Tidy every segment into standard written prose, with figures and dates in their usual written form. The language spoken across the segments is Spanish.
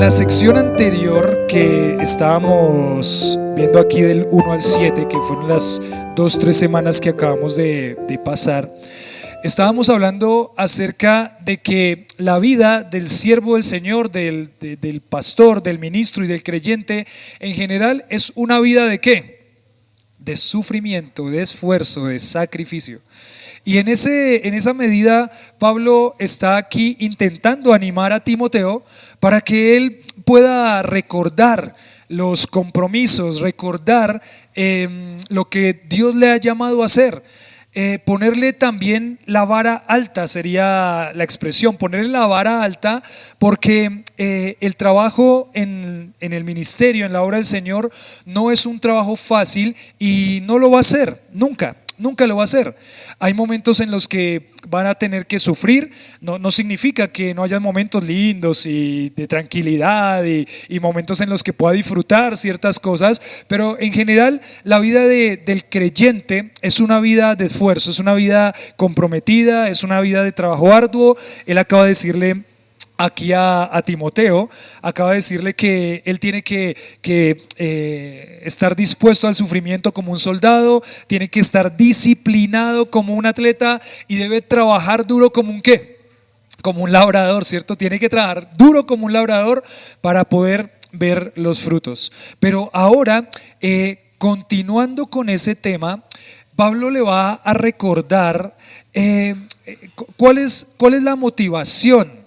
la sección anterior que estábamos viendo aquí del 1 al 7, que fueron las 2-3 semanas que acabamos de pasar, estábamos hablando acerca de que la vida del siervo del Señor, del pastor, del ministro y del creyente en general es una vida ¿de qué? De sufrimiento, de esfuerzo, de sacrificio. Y en esa medida Pablo está aquí intentando animar a Timoteo para que él pueda recordar los compromisos, recordar lo que Dios le ha llamado a hacer. Ponerle también la vara alta sería la expresión, ponerle la vara alta, porque el trabajo en el ministerio, en la obra del Señor, no es un trabajo fácil y no lo va a ser, nunca lo va a hacer. Hay momentos en los que van a tener que sufrir. No significa que no haya momentos lindos y de tranquilidad y momentos en los que pueda disfrutar ciertas cosas, pero en general la vida del creyente es una vida de esfuerzo, es una vida comprometida, es una vida de trabajo arduo. Él acaba de decirle aquí a Timoteo, acaba de decirle que él tiene que estar dispuesto al sufrimiento como un soldado, tiene que estar disciplinado como un atleta y debe trabajar duro como un ¿qué? Como un labrador, ¿cierto? Tiene que trabajar duro como un labrador para poder ver los frutos. Pero ahora, continuando con ese tema, Pablo le va a recordar cuál es la motivación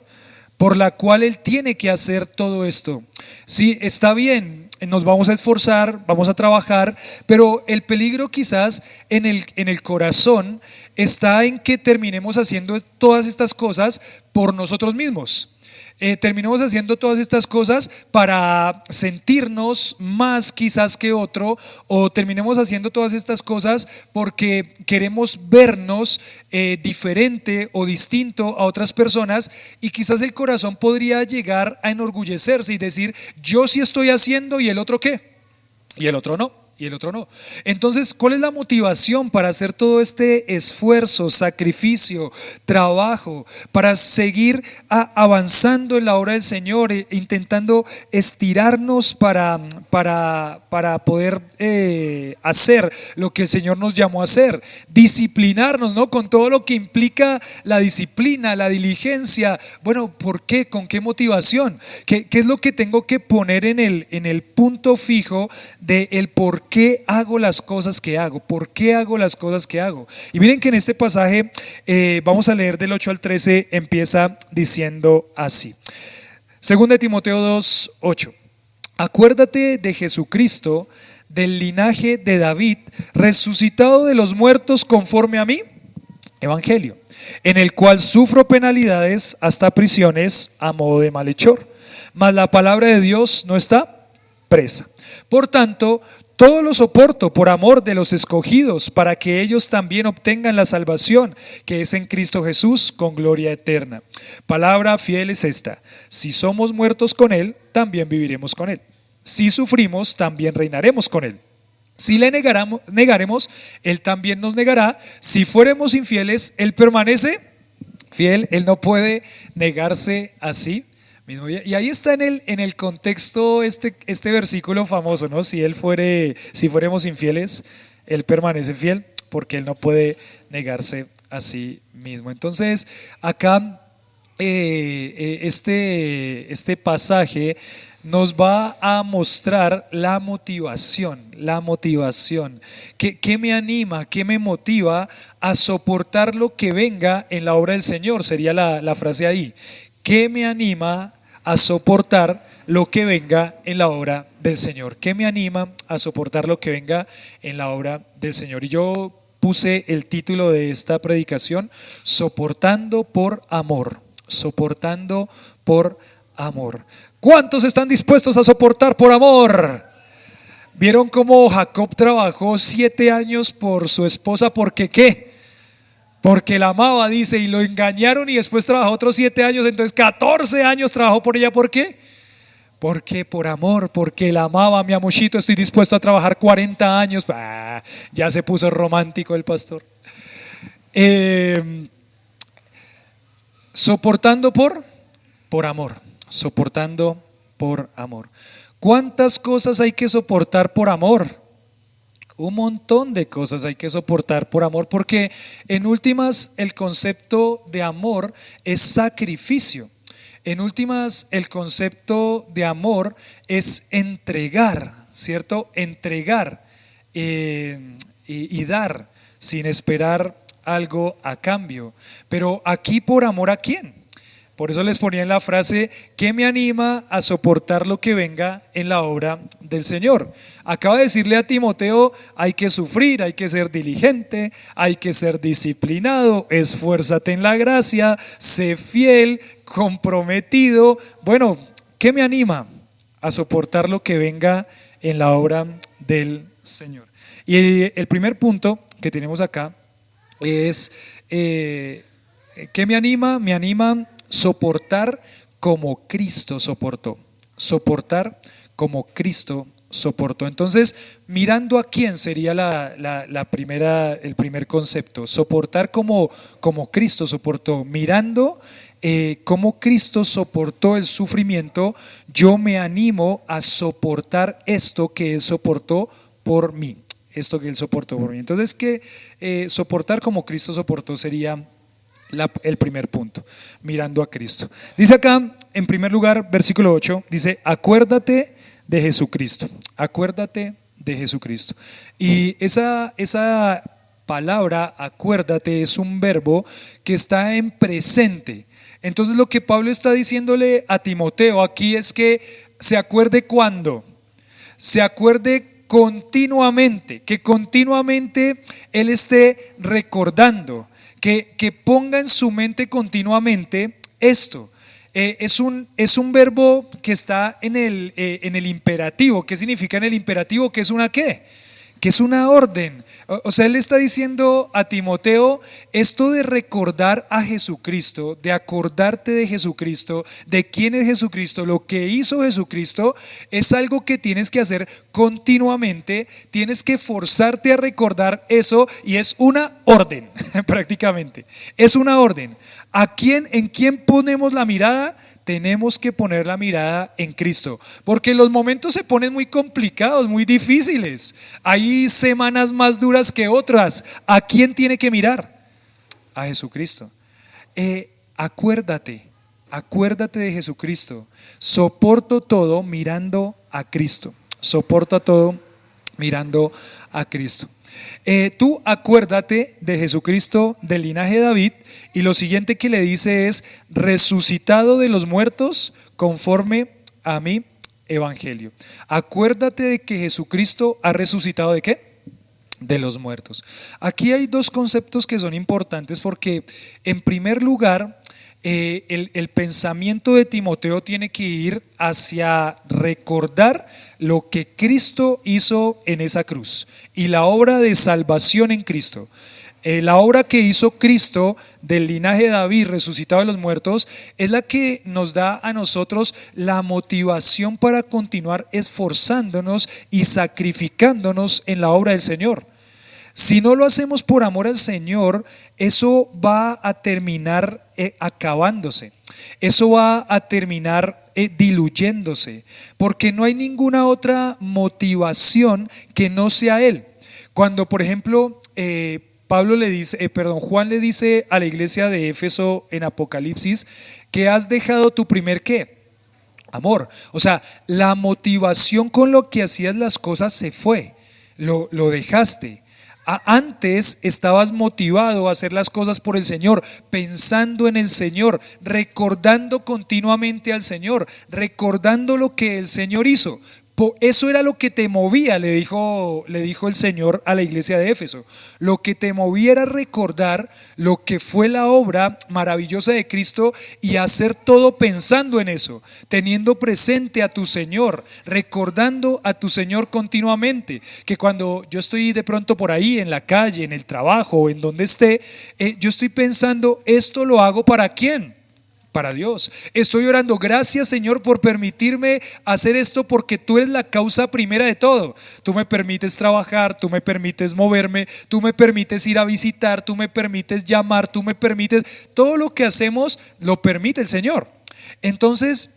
por la cual él tiene que hacer todo esto. Sí, está bien, nos vamos a esforzar, vamos a trabajar, pero el peligro quizás en el corazón está en que terminemos haciendo todas estas cosas por nosotros mismos. Terminemos haciendo todas estas cosas para sentirnos más quizás que otro, o terminemos haciendo todas estas cosas porque queremos vernos diferente o distinto a otras personas, y quizás el corazón podría llegar a enorgullecerse y decir: yo sí estoy haciendo y el otro ¿qué? Y el otro no. Y el otro no. Entonces, ¿cuál es la motivación para hacer todo este esfuerzo, sacrificio, trabajo, para seguir avanzando en la obra del Señor, intentando estirarnos para poder hacer lo que el Señor nos llamó a hacer? Disciplinarnos, ¿no? Con todo lo que implica la disciplina, la diligencia. Bueno, ¿por qué? ¿Con qué motivación? ¿Qué es lo que tengo que poner en el punto fijo de el por qué hago las cosas que hago? ¿Por qué hago las cosas que hago? Y miren que en este pasaje, vamos a leer del 8 al 13, empieza diciendo así. 2 Timoteo 2:8. Acuérdate de Jesucristo, del linaje de David, resucitado de los muertos conforme a mi evangelio, en el cual sufro penalidades hasta prisiones a modo de malhechor, mas la palabra de Dios no está presa. Por tanto, todo lo soporto por amor de los escogidos, para que ellos también obtengan la salvación que es en Cristo Jesús, con gloria eterna. Palabra fiel es esta: si somos muertos con Él, también viviremos con Él. Si sufrimos, también reinaremos con Él. Si le negaremos, Él también nos negará. Si fuéramos infieles, Él permanece fiel. Él no puede negarse a sí mismo. Y ahí está en el contexto este versículo famoso, ¿no? Si fuéramos infieles, Él permanece fiel, porque Él no puede negarse a sí mismo. Entonces, acá este pasaje nos va a mostrar la motivación. ¿Qué me anima, qué me motiva a soportar lo que venga en la obra del Señor? Sería la frase ahí. ¿Qué me anima a soportar lo que venga en la obra del Señor? ¿Qué me anima a soportar lo que venga en la obra del Señor? Y yo puse el título de esta predicación: soportando por amor. Soportando por amor. ¿Cuántos están dispuestos a soportar por amor? ¿Vieron cómo Jacob trabajó 7 años por su esposa? ¿Porque qué? Porque la amaba, dice, y lo engañaron, y después trabajó otros 7 años, entonces 14 años trabajó por ella. ¿Por qué? Porque por amor, porque la amaba. Mi amochito, estoy dispuesto a trabajar 40 años. Ya se puso romántico el pastor. Soportando por amor. Soportando por amor. ¿Cuántas cosas hay que soportar por amor? Un montón de cosas hay que soportar por amor, porque en últimas el concepto de amor es sacrificio. En últimas el concepto de amor es entregar, ¿cierto? Entregar y dar sin esperar algo a cambio. Pero aquí por amor ¿a quién? Por eso les ponía en la frase, ¿qué me anima a soportar lo que venga en la obra del Señor? Acaba de decirle a Timoteo, hay que sufrir, hay que ser diligente, hay que ser disciplinado, esfuérzate en la gracia, sé fiel, comprometido. Bueno, ¿qué me anima a soportar lo que venga en la obra del Señor? Y el primer punto que tenemos acá es, ¿qué me anima? Me anima soportar como Cristo soportó. Soportar como Cristo soportó. Entonces, mirando a quién sería el primer concepto. Soportar como Cristo soportó. Mirando cómo Cristo soportó el sufrimiento, yo me animo a soportar esto que Él soportó por mí. Esto que Él soportó por mí. Entonces, soportar como Cristo soportó sería el primer punto, mirando a Cristo. Dice acá, en primer lugar, versículo 8, dice, acuérdate de Jesucristo, acuérdate de Jesucristo. Y esa palabra, acuérdate, es un verbo que está en presente. Entonces lo que Pablo está diciéndole a Timoteo aquí es que se acuerde cuando, se acuerde continuamente, que continuamente él esté recordando. Que ponga en su mente continuamente esto. Es un verbo que está en el imperativo. ¿Qué significa en el imperativo? ¿Que es una qué? Que es una orden. O sea, él está diciendo a Timoteo esto de recordar a Jesucristo, de acordarte de Jesucristo, de quién es Jesucristo, lo que hizo Jesucristo, es algo que tienes que hacer continuamente, tienes que forzarte a recordar eso y es una orden, prácticamente, es una orden. ¿En quién ponemos la mirada? Tenemos que poner la mirada en Cristo, porque los momentos se ponen muy complicados, muy difíciles. Hay semanas más duras que otras. ¿A quién tiene que mirar? A Jesucristo. Acuérdate de Jesucristo. Soporto todo mirando a Cristo. Soporta todo mirando a Cristo. Tú acuérdate de Jesucristo del linaje de David, y lo siguiente que le dice es resucitado de los muertos conforme a mi evangelio. Acuérdate de que Jesucristo ha resucitado ¿de qué? De los muertos. Aquí hay dos conceptos que son importantes porque en primer lugar el pensamiento de Timoteo tiene que ir hacia recordar lo que Cristo hizo en esa cruz y la obra de salvación en Cristo. La obra que hizo Cristo del linaje de David, resucitado de los muertos, es la que nos da a nosotros la motivación para continuar esforzándonos y sacrificándonos en la obra del Señor. Si no lo hacemos por amor al Señor, eso va a terminar acabándose, eso va a terminar diluyéndose, porque no hay ninguna otra motivación que no sea Él. Cuando, por ejemplo, Juan le dice a la iglesia de Éfeso en Apocalipsis que has dejado tu primer ¿qué? Amor. O sea, la motivación con lo que hacías las cosas se fue, lo dejaste. Antes estabas motivado a hacer las cosas por el Señor, pensando en el Señor, recordando continuamente al Señor, recordando lo que el Señor hizo. Eso era lo que te movía, le dijo el Señor a la iglesia de Éfeso. Lo que te movía era recordar lo que fue la obra maravillosa de Cristo y hacer todo pensando en eso, teniendo presente a tu Señor, recordando a tu Señor continuamente. Que cuando yo estoy de pronto por ahí en la calle, en el trabajo o en donde esté, yo estoy pensando, ¿esto lo hago para quién? Para Dios. Estoy orando, gracias Señor por permitirme hacer esto, porque tú eres la causa primera de todo. Tú me permites trabajar, tú me permites moverme, tú me permites ir a visitar, tú me permites llamar, tú me permites, todo lo que hacemos lo permite el Señor. Entonces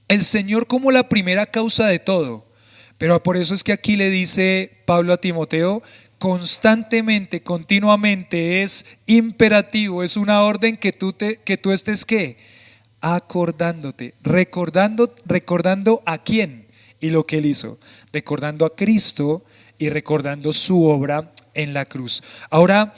el Señor como la primera causa de todo. Pero por eso es que aquí le dice Pablo a Timoteo, constantemente, continuamente, es imperativo, es una orden que tú estés ¿qué? Acordándote, recordando a quién y lo que él hizo, recordando a Cristo y recordando su obra en la cruz. Ahora,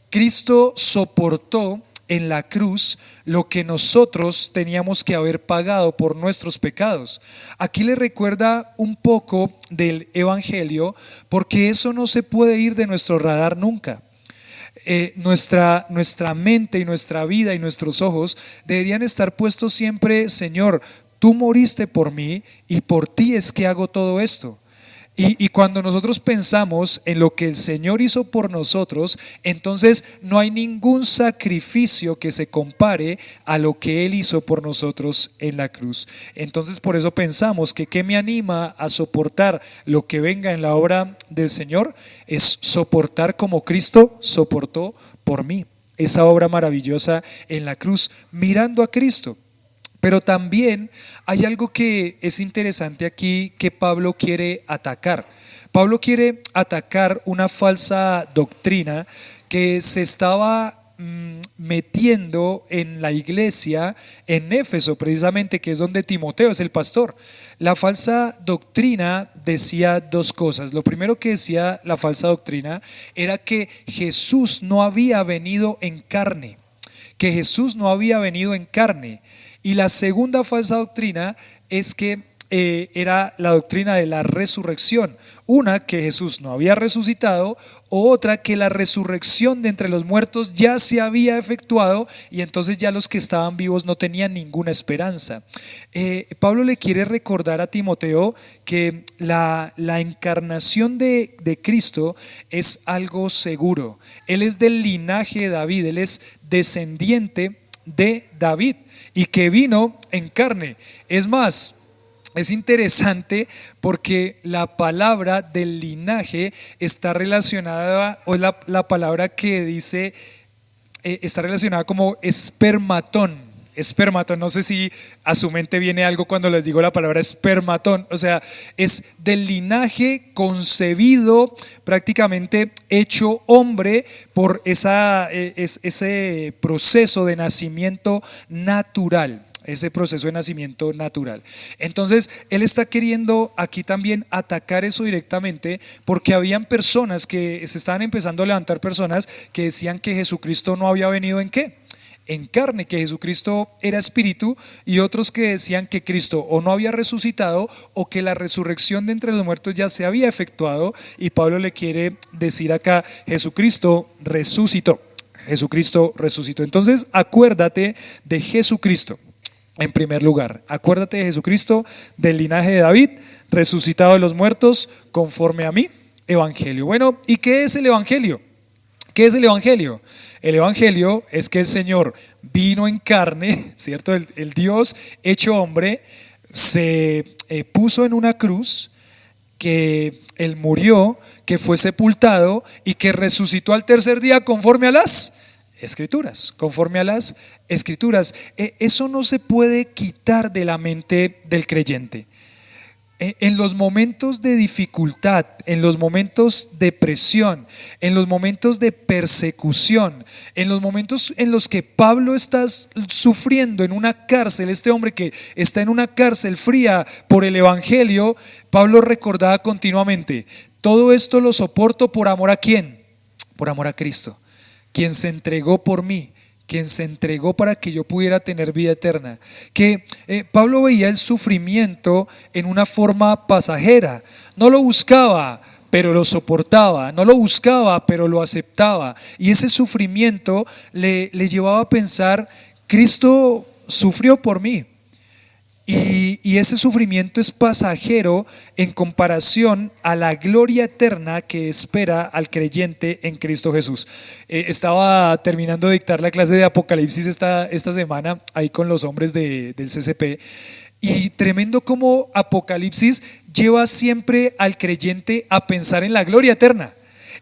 Cristo soportó en la cruz lo que nosotros teníamos que haber pagado por nuestros pecados. Aquí le recuerda un poco del Evangelio, porque eso no se puede ir de nuestro radar nunca. Nuestra mente y nuestra vida y nuestros ojos deberían estar puestos siempre: Señor, tú moriste por mí y por ti es que hago todo esto. Y cuando nosotros pensamos en lo que el Señor hizo por nosotros, entonces no hay ningún sacrificio que se compare a lo que Él hizo por nosotros en la cruz. Entonces por eso pensamos que ¿qué me anima a soportar lo que venga en la obra del Señor? Es soportar como Cristo soportó por mí, esa obra maravillosa en la cruz, mirando a Cristo. Pero también hay algo que es interesante aquí que Pablo quiere atacar. Pablo quiere atacar una falsa doctrina que se estaba metiendo en la iglesia en Éfeso, precisamente, que es donde Timoteo es el pastor. La falsa doctrina decía dos cosas. Lo primero que decía la falsa doctrina era que Jesús no había venido en carne, que Jesús no había venido en carne. Y la segunda falsa doctrina es que era la doctrina de la resurrección. Una, que Jesús no había resucitado, o otra, que la resurrección de entre los muertos ya se había efectuado y entonces ya los que estaban vivos no tenían ninguna esperanza. Pablo le quiere recordar a Timoteo que la encarnación de Cristo es algo seguro. Él es del linaje de David, él es descendiente de David y que vino en carne. Es más, es interesante porque la palabra del linaje está relacionada, o la palabra que dice, está relacionada como espermatón. Espermatón, no sé si a su mente viene algo cuando les digo la palabra espermatón, o sea, es del linaje concebido, prácticamente hecho hombre por ese proceso de nacimiento natural. Ese proceso de nacimiento natural. Entonces, él está queriendo aquí también atacar eso directamente, porque habían personas que se estaban empezando a levantar, personas que decían que Jesucristo no había venido en ¿qué? En carne, que Jesucristo era espíritu, y otros que decían que Cristo o no había resucitado o que la resurrección de entre los muertos ya se había efectuado. Y Pablo le quiere decir acá: Jesucristo resucitó. Jesucristo resucitó. Entonces, acuérdate de Jesucristo. En primer lugar, acuérdate de Jesucristo, del linaje de David, resucitado de los muertos, conforme a mi evangelio. Bueno, ¿y qué es el evangelio? ¿Qué es el evangelio? El evangelio es que el Señor vino en carne, ¿cierto? El Dios hecho hombre se puso en una cruz, que Él murió, que fue sepultado y que resucitó al tercer día conforme a las Escrituras, conforme a las Escrituras. Eso no se puede quitar de la mente del creyente. En los momentos de dificultad, en los momentos de presión, en los momentos de persecución, en los momentos en los que Pablo está sufriendo en una cárcel, este hombre que está en una cárcel fría por el evangelio, Pablo recordaba continuamente: todo esto lo soporto por amor a ¿quién? Por amor a Cristo, quien se entregó por mí, quien se entregó para que yo pudiera tener vida eterna. Que Pablo veía el sufrimiento en una forma pasajera, no lo buscaba, pero lo soportaba, no lo buscaba, pero lo aceptaba, y ese sufrimiento le llevaba a pensar: Cristo sufrió por mí. Y ese sufrimiento es pasajero en comparación a la gloria eterna que espera al creyente en Cristo Jesús. Estaba terminando de dictar la clase de Apocalipsis esta semana ahí con los hombres del CCP, y tremendo como Apocalipsis lleva siempre al creyente a pensar en la gloria eterna,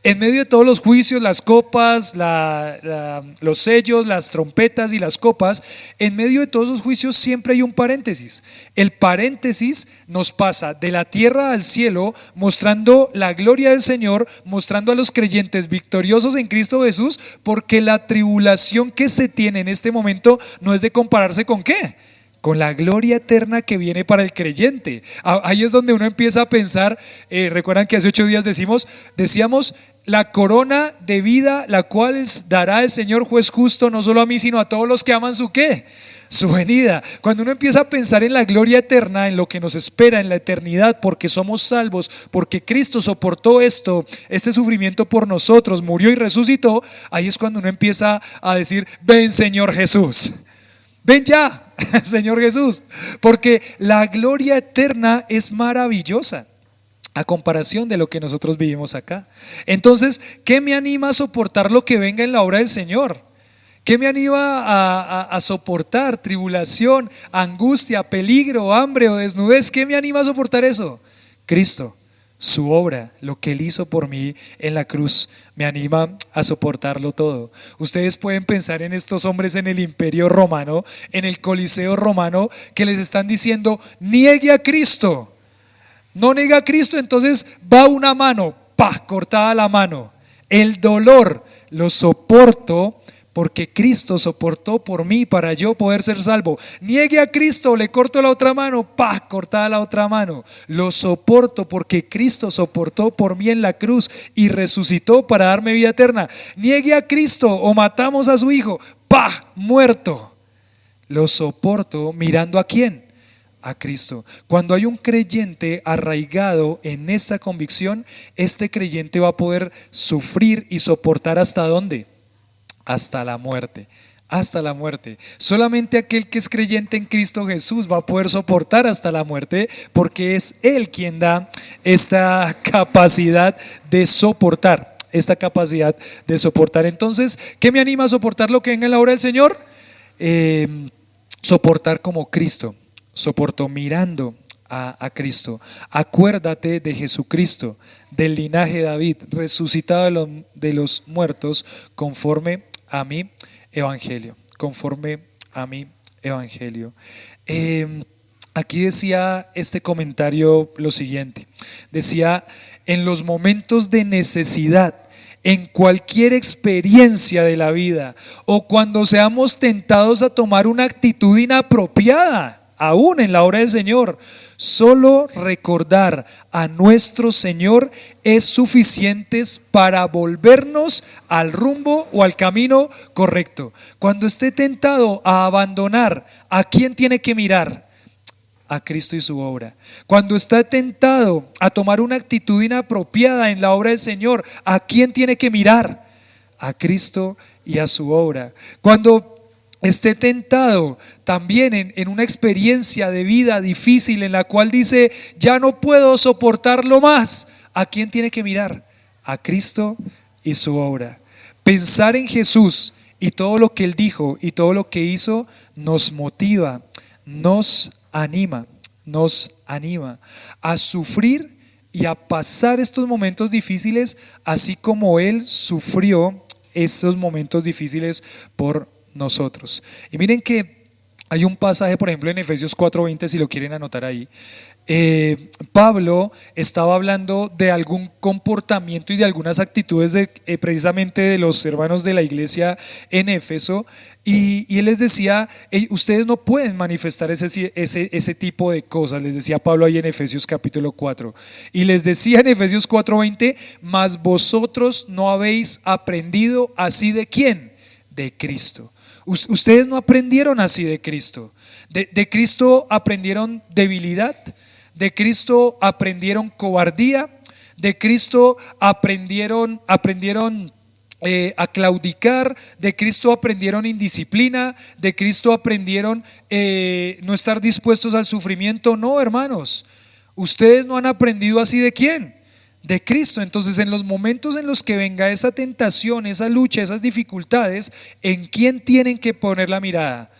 En medio de todos los juicios, las copas, los sellos, las trompetas y las copas, en medio de todos los juicios siempre hay un paréntesis. El paréntesis nos pasa de la tierra al cielo, mostrando la gloria del Señor, mostrando a los creyentes victoriosos en Cristo Jesús, porque la tribulación que se tiene en este momento no es de compararse con ¿qué? Con la gloria eterna que viene para el creyente. Ahí es donde uno empieza a pensar, recuerdan que hace 8 días decíamos, la corona de vida, la cual dará el Señor juez justo, no solo a mí, sino a todos los que aman su ¿qué? Su venida. Cuando uno empieza a pensar en la gloria eterna, en lo que nos espera en la eternidad, porque somos salvos, porque Cristo soportó este sufrimiento por nosotros, murió y resucitó, ahí es cuando uno empieza a decir, ven Señor Jesús, ven ya Señor Jesús, porque la gloria eterna es maravillosa a comparación de lo que nosotros vivimos acá. Entonces, ¿qué me anima a soportar lo que venga en la obra del Señor? ¿Qué me anima a soportar tribulación, angustia, peligro, hambre o desnudez? ¿Qué me anima a soportar eso? Cristo, su obra, lo que Él hizo por mí en la cruz, me anima a soportarlo todo. Ustedes pueden pensar en estos hombres en el Imperio Romano, en el Coliseo Romano, que les están diciendo, niegue a Cristo. No niega a Cristo, entonces va una mano, cortada la mano. El dolor lo soporto porque Cristo soportó por mí para yo poder ser salvo. Niegue a Cristo, le corto la otra mano, cortada la otra mano. Lo soporto porque Cristo soportó por mí en la cruz y resucitó para darme vida eterna. Niegue a Cristo o matamos a su hijo, muerto. Lo soporto mirando a ¿quién? A Cristo. Cuando hay un creyente arraigado en esta convicción, este creyente va a poder sufrir y soportar ¿hasta dónde? Hasta la muerte. Hasta la muerte. Solamente aquel que es creyente en Cristo Jesús va a poder soportar hasta la muerte, porque es Él quien da esta capacidad de soportar. Esta capacidad de soportar. Entonces, ¿qué me anima a soportar lo que venga en la obra del Señor? Soportar como Cristo soportó mirando a Cristo. Acuérdate de Jesucristo, del linaje de David, resucitado de los muertos, conforme a mi evangelio. Conforme a mi evangelio. Aquí decía este comentario lo siguiente. Decía, en los momentos de necesidad, en cualquier experiencia de la vida, o cuando seamos tentados a tomar una actitud inapropiada, aún en la obra del Señor, solo recordar a nuestro Señor es suficiente para volvernos al rumbo o al camino correcto. Cuando esté tentado a abandonar, ¿a quién tiene que mirar? A Cristo y su obra. Cuando está tentado a tomar una actitud inapropiada en la obra del Señor, ¿a quién tiene que mirar? A Cristo y a su obra. Cuando esté tentado también en una experiencia de vida difícil en la cual dice, ya no puedo soportarlo más, ¿a quién tiene que mirar? A Cristo y su obra. Pensar en Jesús y todo lo que Él dijo y todo lo que hizo nos motiva, nos anima a sufrir y a pasar estos momentos difíciles, así como Él sufrió estos momentos difíciles por nosotros. Y miren que hay un pasaje, por ejemplo, en Efesios 4:20, si lo quieren anotar ahí. Pablo estaba hablando de algún comportamiento y de algunas actitudes precisamente de los hermanos de la iglesia en Éfeso, y él les decía, ustedes no pueden manifestar ese tipo de cosas, les decía Pablo ahí en Efesios capítulo 4, y les decía en Efesios 4:20, mas vosotros no habéis aprendido así de ¿quién? De Cristo. Ustedes no aprendieron así de Cristo. De Cristo aprendieron debilidad, de Cristo aprendieron cobardía, de Cristo aprendieron a claudicar, de Cristo aprendieron indisciplina, de Cristo aprendieron no estar dispuestos al sufrimiento. No, hermanos, ustedes no han aprendido así de ¿quién? De Cristo. Entonces, en los momentos en los que venga esa tentación, esa lucha, esas dificultades, ¿en quién tienen que poner la mirada?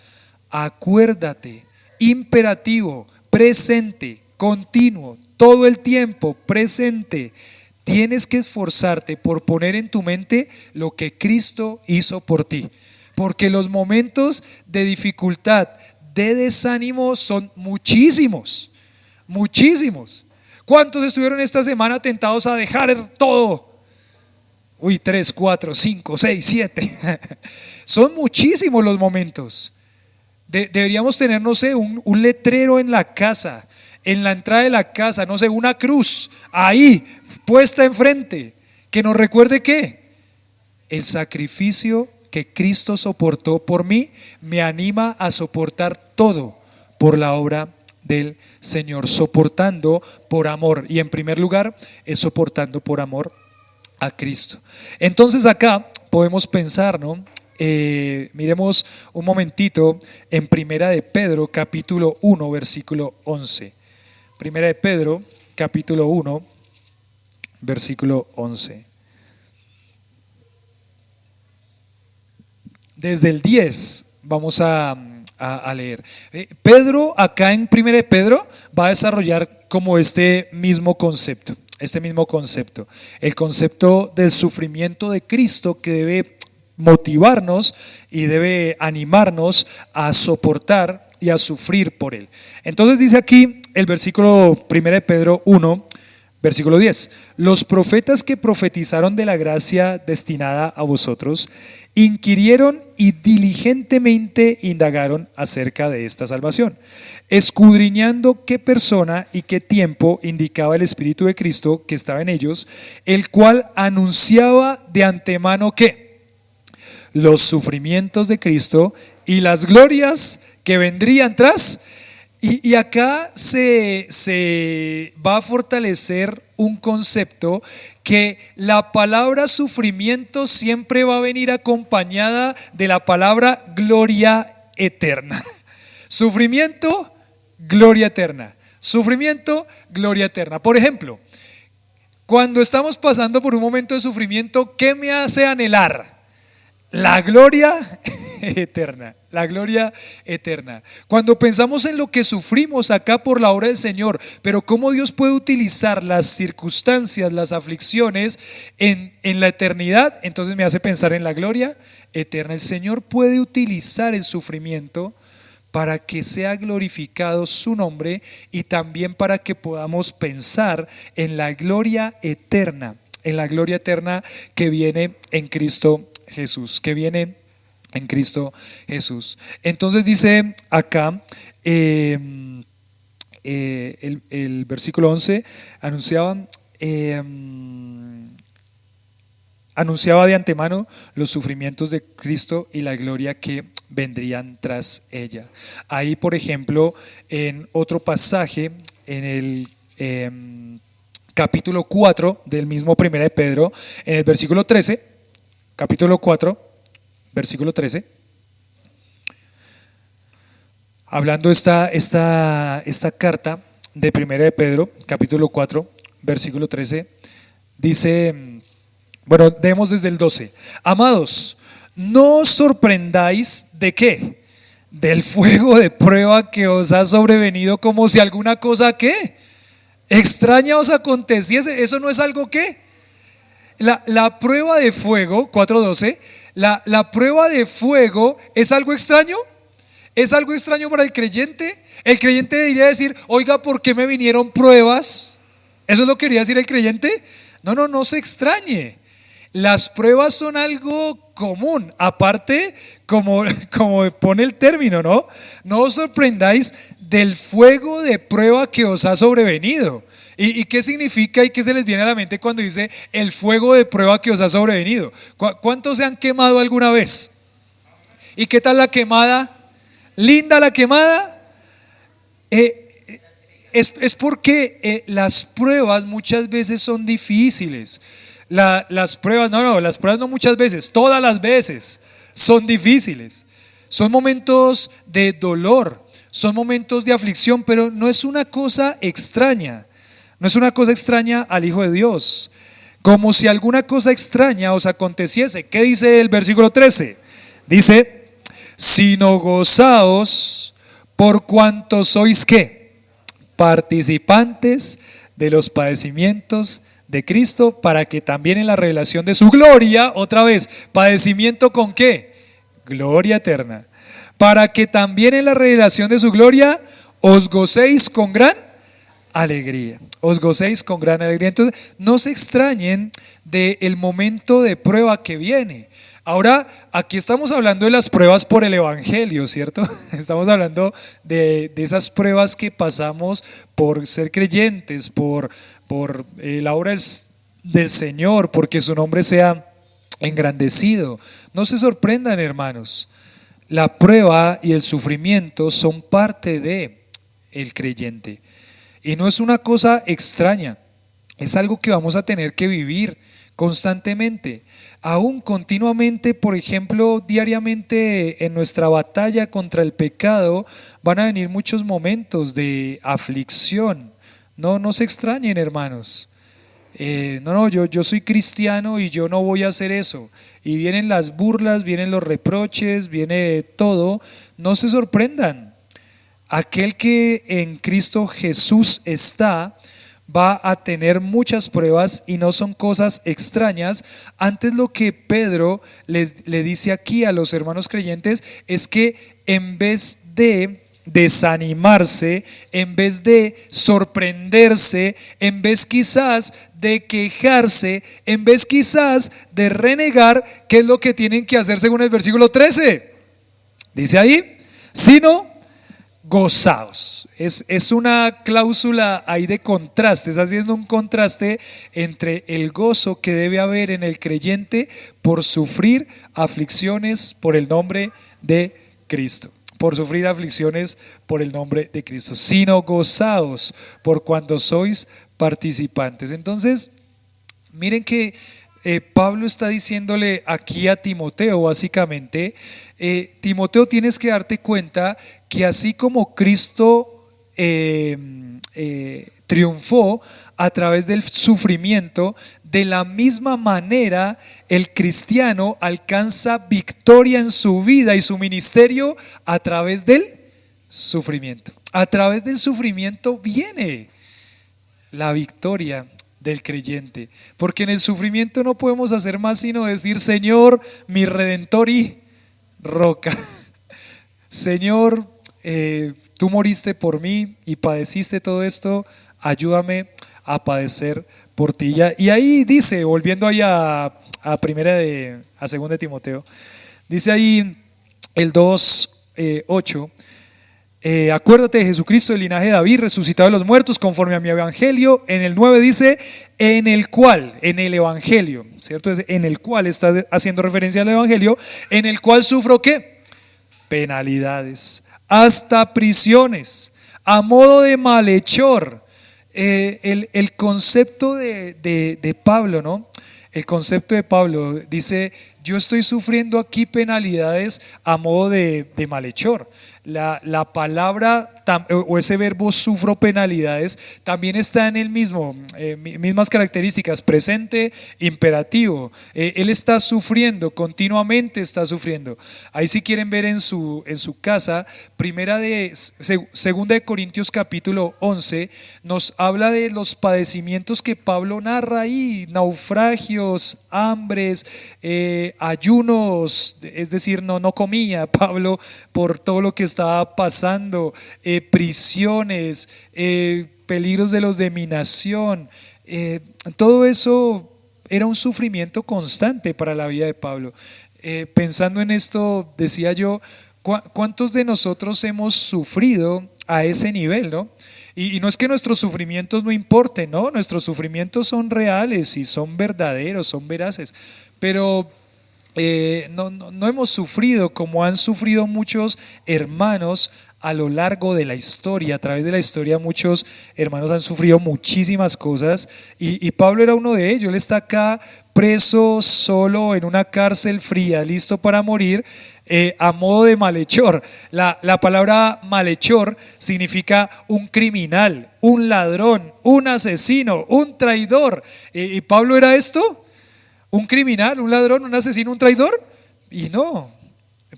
Acuérdate, imperativo, presente, continuo, todo el tiempo, presente. tienes que esforzarte por poner en tu mente lo que Cristo hizo por ti. Porque los momentos de dificultad, de desánimo son muchísimos, muchísimos. ¿Cuántos estuvieron esta semana tentados a dejar todo? Uy, 3, 4, 5, 6, 7. Son muchísimos los momentos. Deberíamos tener, no sé, un letrero en la casa, en la entrada de la casa, no sé, una cruz ahí puesta enfrente, que nos recuerde que el sacrificio que Cristo soportó por mí me anima a soportar todo por la obra del Señor, soportando por amor. Y en primer lugar es soportando por amor a Cristo. Entonces acá podemos pensar, ¿no? Miremos un momentito en Primera de Pedro capítulo 1 versículo 11. Primera de Pedro capítulo 1 versículo 11. Desde el 10 vamos a leer. Pedro acá en Primera de Pedro va a desarrollar como este mismo concepto, el concepto del sufrimiento de Cristo, que debe motivarnos y debe animarnos a soportar y a sufrir por él. Entonces dice aquí el versículo 1 de Pedro 1, versículo 10: los profetas que profetizaron de la gracia destinada a vosotros inquirieron y diligentemente indagaron acerca de esta salvación, escudriñando qué persona y qué tiempo indicaba el Espíritu de Cristo que estaba en ellos, el cual anunciaba de antemano que los sufrimientos de Cristo y las glorias que vendrían tras. Y acá se va a fortalecer un concepto, que la palabra sufrimiento siempre va a venir acompañada de la palabra gloria eterna. Sufrimiento, gloria eterna. Sufrimiento, gloria eterna. Por ejemplo, cuando estamos pasando por un momento de sufrimiento, ¿qué me hace anhelar? La gloria eterna, la gloria eterna. Cuando pensamos en lo que sufrimos acá por la obra del Señor, pero cómo Dios puede utilizar las circunstancias, las aflicciones en la eternidad, entonces me hace pensar en la gloria eterna. El Señor puede utilizar el sufrimiento para que sea glorificado su nombre, y también para que podamos pensar en la gloria eterna, que viene en Cristo Jesús, Entonces dice acá el versículo 11, anunciaba de antemano los sufrimientos de Cristo y la gloria que vendrían tras ella. Ahí, por ejemplo, en otro pasaje, en el capítulo 4 del mismo Primera de Pedro, en el versículo 13, capítulo 4, versículo 13, hablando esta carta de Primera de Pedro, capítulo 4, versículo 13, dice, bueno, leemos desde el 12: amados, no os sorprendáis de qué, del fuego de prueba que os ha sobrevenido, como si alguna cosa ¿qué? Extraña os aconteciese. Eso no es algo que la prueba de fuego, 4:12, la prueba de fuego es algo extraño. ¿Es algo extraño para el creyente? El creyente debería decir, oiga, ¿por qué me vinieron pruebas? ¿Eso es lo que quería decir el creyente? No se extrañe. Las pruebas son algo común. Aparte, como pone el término, no os sorprendáis del fuego de prueba que os ha sobrevenido. ¿Y qué significa y qué se les viene a la mente cuando dice el fuego de prueba que os ha sobrevenido? ¿Cuántos se han quemado alguna vez? ¿Y qué tal la quemada? ¿Linda la quemada? Es porque las pruebas muchas veces son difíciles. Las pruebas no muchas veces, todas las veces son difíciles. Son momentos de dolor, son momentos de aflicción, pero no es una cosa extraña. No es una cosa extraña al Hijo de Dios, como si alguna cosa extraña os aconteciese. ¿Qué dice el versículo 13? Dice, sino gozaos por cuanto sois ¿qué? Participantes de los padecimientos de Cristo, para que también en la revelación de su gloria, otra vez, padecimiento con qué, gloria eterna, para que también en la revelación de su gloria os gocéis con gran alegría, os gocéis con gran alegría. Entonces no se extrañen del momento de prueba que viene. Ahora, aquí estamos hablando de las pruebas por el Evangelio, ¿cierto? Estamos hablando de esas pruebas que pasamos por ser creyentes, por la obra del Señor, porque su nombre sea engrandecido. No se sorprendan, hermanos. La prueba y el sufrimiento son parte de el creyente. Y no es una cosa extraña, es algo que vamos a tener que vivir constantemente, aún continuamente. Por ejemplo, diariamente en nuestra batalla contra el pecado van a venir muchos momentos de aflicción. No se extrañen, hermanos. Yo soy cristiano y yo no voy a hacer eso. Y vienen las burlas, vienen los reproches, viene todo. No se sorprendan. Aquel que en Cristo Jesús está va a tener muchas pruebas y no son cosas extrañas. Antes, lo que Pedro le dice aquí a los hermanos creyentes es que en vez de desanimarse, en vez de sorprenderse, en vez quizás de quejarse, en vez quizás de renegar, ¿qué es lo que tienen que hacer según el versículo 13? Dice ahí, sino gozaos. Es una cláusula ahí de contraste, está haciendo un contraste entre el gozo que debe haber en el creyente por sufrir aflicciones por el nombre de Cristo. Por sufrir aflicciones por el nombre de Cristo, sino gozaos por cuando sois participantes. Entonces, miren que Pablo está diciéndole aquí a Timoteo, básicamente, Timoteo, tienes que darte cuenta que así como Cristo triunfó a través del sufrimiento, de la misma manera el cristiano alcanza victoria en su vida y su ministerio a través del sufrimiento. A través del sufrimiento viene la victoria del creyente, porque en el sufrimiento no podemos hacer más sino decir: Señor, mi redentor y roca. Señor, tú moriste por mí y padeciste todo esto, ayúdame a padecer por ti. Y ahí dice, volviendo ahí a segunda de Timoteo, dice ahí el 2:8, acuérdate de Jesucristo, del linaje de David, resucitado de los muertos, conforme a mi evangelio. En el 9 dice, en el evangelio, ¿cierto? En el cual está haciendo referencia al evangelio, en el cual sufro ¿qué? Penalidades, hasta prisiones, a modo de malhechor. El concepto de Pablo, ¿no? El concepto de Pablo dice: yo estoy sufriendo aquí penalidades a modo de malhechor. La palabra o ese verbo sufro penalidades también está en el mismas características, presente, imperativo. Él está sufriendo, continuamente está sufriendo. Ahí, si quieren ver en su casa, segunda de Corintios capítulo 11 nos habla de los padecimientos que Pablo narra ahí: naufragios, hambres, ayunos, es decir, no comía Pablo por todo lo que estaba pasando, prisiones, peligros de los de mi nación. Todo eso era un sufrimiento constante para la vida de Pablo. Pensando en esto, decía yo, ¿cuántos de nosotros hemos sufrido a ese nivel, no? Y no es que nuestros sufrimientos no importen, no, nuestros sufrimientos son reales y son verdaderos, son veraces, pero no hemos sufrido como han sufrido muchos hermanos a lo largo de la historia. A través de la historia muchos hermanos han sufrido muchísimas cosas y Pablo era uno de ellos. Él está acá preso, solo, en una cárcel fría, listo para morir, a modo de malhechor. La palabra malhechor significa un criminal, un ladrón, un asesino, un traidor. ¿Y Pablo era esto? ¿Un criminal, un ladrón, un asesino, un traidor? Y no,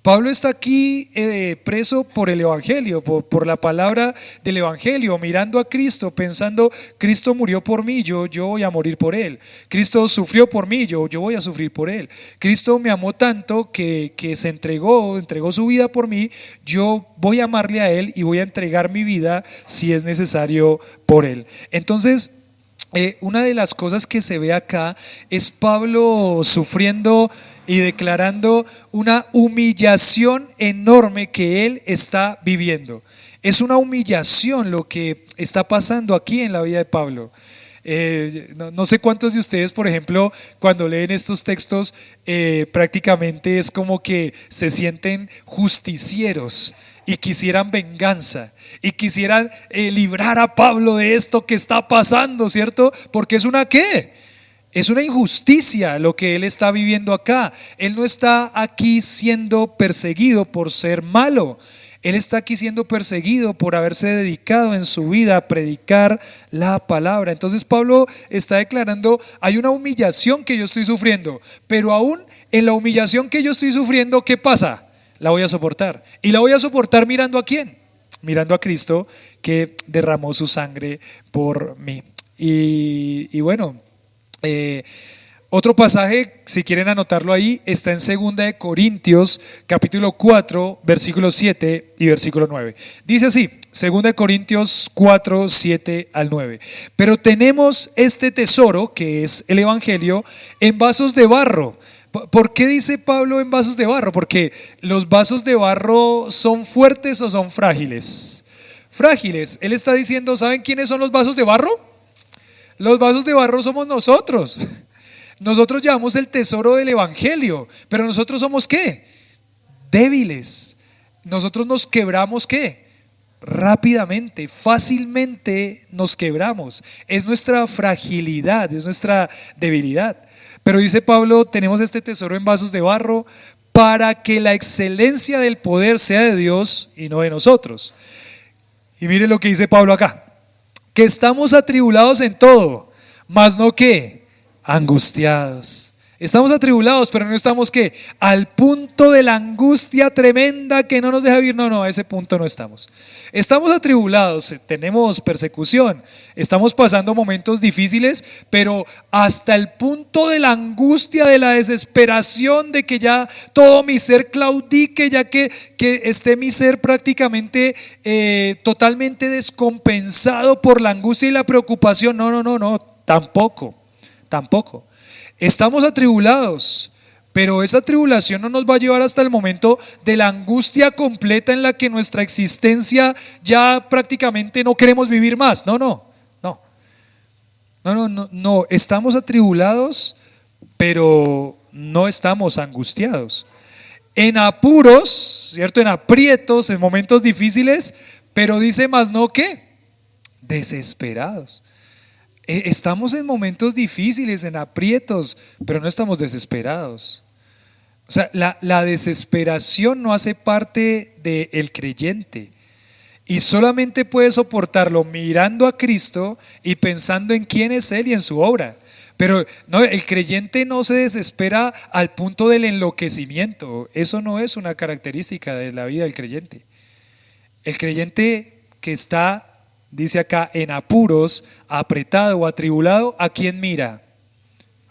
Pablo está aquí preso por el Evangelio, por la palabra del Evangelio, mirando a Cristo, pensando: Cristo murió por mí, yo voy a morir por Él. Cristo sufrió por mí, yo voy a sufrir por Él. Cristo me amó tanto que se entregó su vida por mí, yo voy a amarle a Él y voy a entregar mi vida si es necesario por Él. Entonces, una de las cosas que se ve acá es Pablo sufriendo y declarando una humillación enorme que él está viviendo. Es una humillación lo que está pasando aquí en la vida de Pablo. No sé cuántos de ustedes, por ejemplo, cuando leen estos textos, prácticamente es como que se sienten justicieros y quisieran venganza y quisieran librar a Pablo de esto que está pasando, ¿cierto? Porque es una ¿qué? Es una injusticia lo que él está viviendo acá. Él no está aquí siendo perseguido por ser malo. Él está aquí siendo perseguido por haberse dedicado en su vida a predicar la palabra. Entonces Pablo está declarando: hay una humillación que yo estoy sufriendo, pero aún en la humillación que yo estoy sufriendo, ¿qué pasa? La voy a soportar. ¿Y la voy a soportar mirando a quién? Mirando a Cristo, que derramó su sangre por mí. Y bueno, otro pasaje, si quieren anotarlo ahí, está en 2 de Corintios capítulo 4 versículo 7 y versículo 9. Dice así: 2 de Corintios 4, 7 al 9. Pero tenemos este tesoro, que es el Evangelio, en vasos de barro. ¿Por qué dice Pablo en vasos de barro? Porque los vasos de barro ¿son fuertes o son frágiles? Frágiles. Él está diciendo: ¿saben quiénes son los vasos de barro? Los vasos de barro somos nosotros. Nosotros llevamos el tesoro del Evangelio, pero nosotros somos ¿qué? Débiles. Nosotros nos quebramos ¿qué? Rápidamente, fácilmente nos quebramos. Es nuestra fragilidad, es nuestra debilidad. Pero dice Pablo: tenemos este tesoro en vasos de barro para que la excelencia del poder sea de Dios y no de nosotros. Y mire lo que dice Pablo acá: que estamos atribulados en todo, mas no ¿qué? Angustiados. Estamos atribulados, pero no estamos ¿qué? Al punto de la angustia tremenda que no nos deja vivir. No, a ese punto no estamos. Estamos atribulados, tenemos persecución, estamos pasando momentos difíciles, pero hasta el punto de la angustia, de la desesperación, de que ya todo mi ser claudique, ya que esté mi ser prácticamente totalmente descompensado por la angustia y la preocupación. No, tampoco. Estamos atribulados, pero esa tribulación no nos va a llevar hasta el momento de la angustia completa en la que nuestra existencia ya prácticamente no queremos vivir más. No. Estamos atribulados, pero no estamos angustiados. En apuros, ¿cierto? En aprietos, en momentos difíciles, pero dice: más no ¿qué? Desesperados. Estamos en momentos difíciles, en aprietos, pero no estamos desesperados. O sea, la desesperación no hace parte del creyente, y solamente puede soportarlo mirando a Cristo y pensando en quién es Él y en su obra. Pero no, el creyente no se desespera al punto del enloquecimiento. Eso no es una característica de la vida del creyente. El creyente que está, dice acá, en apuros, apretado o atribulado, ¿a quién mira?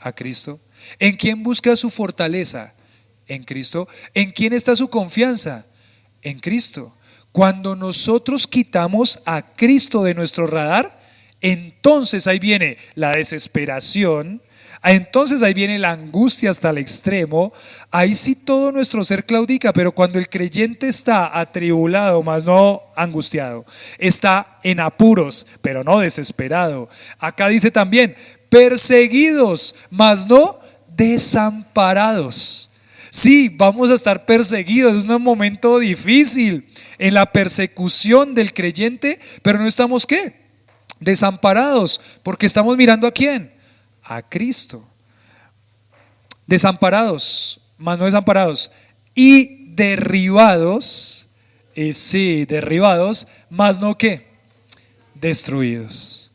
A Cristo. ¿En quién busca su fortaleza? En Cristo. ¿En quién está su confianza? En Cristo. Cuando nosotros quitamos a Cristo de nuestro radar, entonces ahí viene la desesperación, entonces ahí viene la angustia hasta el extremo. Ahí sí todo nuestro ser claudica. Pero cuando el creyente está atribulado, más no angustiado, está en apuros, pero no desesperado. Acá dice también: perseguidos, mas no desamparados. Sí, vamos a estar perseguidos, es un momento difícil en la persecución del creyente, pero no estamos ¿qué? Desamparados, porque estamos mirando ¿a quién? A Cristo. Desamparados, mas no desamparados. Y derribados, derribados, mas no ¿qué? Destruidos.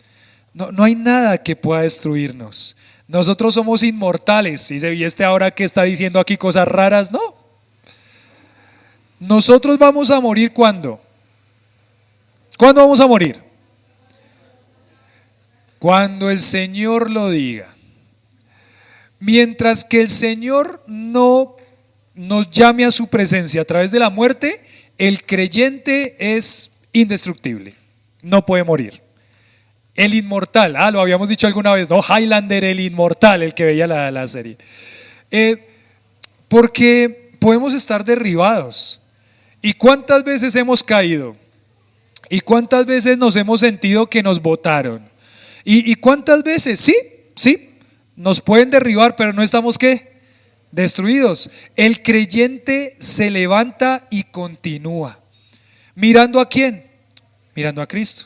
No hay nada que pueda destruirnos. Nosotros somos inmortales. ¿Y este ahora que está diciendo aquí cosas raras? No. Nosotros vamos a morir ¿cuándo? ¿Cuándo vamos a morir? Cuando el Señor lo diga. Mientras que el Señor no nos llame a su presencia a través de la muerte, el creyente es indestructible, no puede morir. El inmortal, lo habíamos dicho alguna vez, ¿no? Highlander, el inmortal, el que veía la serie. Porque podemos estar derribados. ¿Y cuántas veces hemos caído? ¿Y cuántas veces nos hemos sentido que nos botaron? ¿Y cuántas veces? Sí, nos pueden derribar, pero no estamos ¿qué? Destruidos. El creyente se levanta y continúa. ¿Mirando a quién? Mirando a Cristo.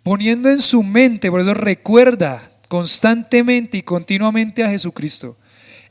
Poniendo en su mente, por eso recuerda constantemente y continuamente a Jesucristo.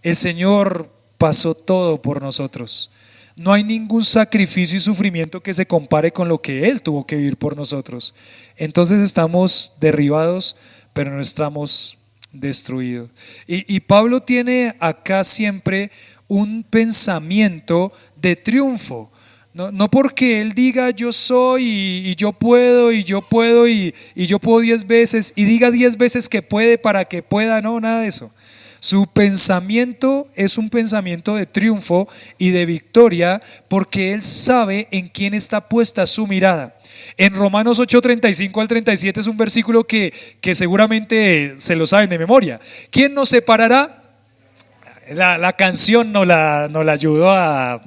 El Señor pasó todo por nosotros. No hay ningún sacrificio y sufrimiento que se compare con lo que Él tuvo que vivir por nosotros. Entonces estamos derribados, pero no estamos destruidos. Y Pablo tiene acá siempre un pensamiento de triunfo. No porque él diga yo soy y yo puedo y yo puedo y yo puedo 10 veces y diga 10 veces que puede para que pueda, no, nada de eso. Su pensamiento es un pensamiento de triunfo y de victoria porque él sabe en quién está puesta su mirada. En Romanos 8:35 al 37 es un versículo que seguramente se lo saben de memoria. ¿Quién nos separará? La canción nos la ayudó a